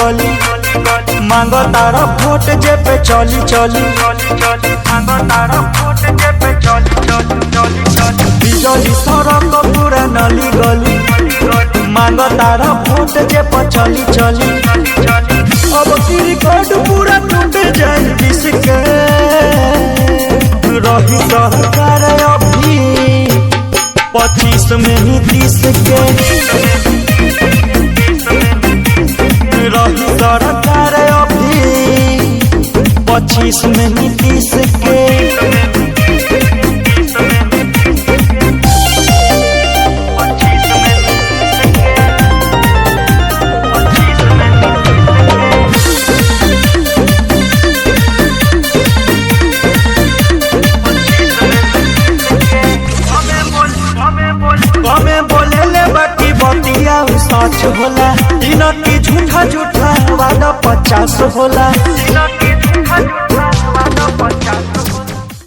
गली मांगो तारा वोट जे पे चली चली मांगो तारा वोट जे पे चली बिजली सड़क पूरा नली गली मांगो तारा वोट जे पे चली चली अब की रिकॉर्ड पूरा टूट जाए जिसके रही सरकार अभी 25 में ही 30 के रही सरकार अभी 25 में ही 30 के सच होला की झूठा झूठा वादा 50 होला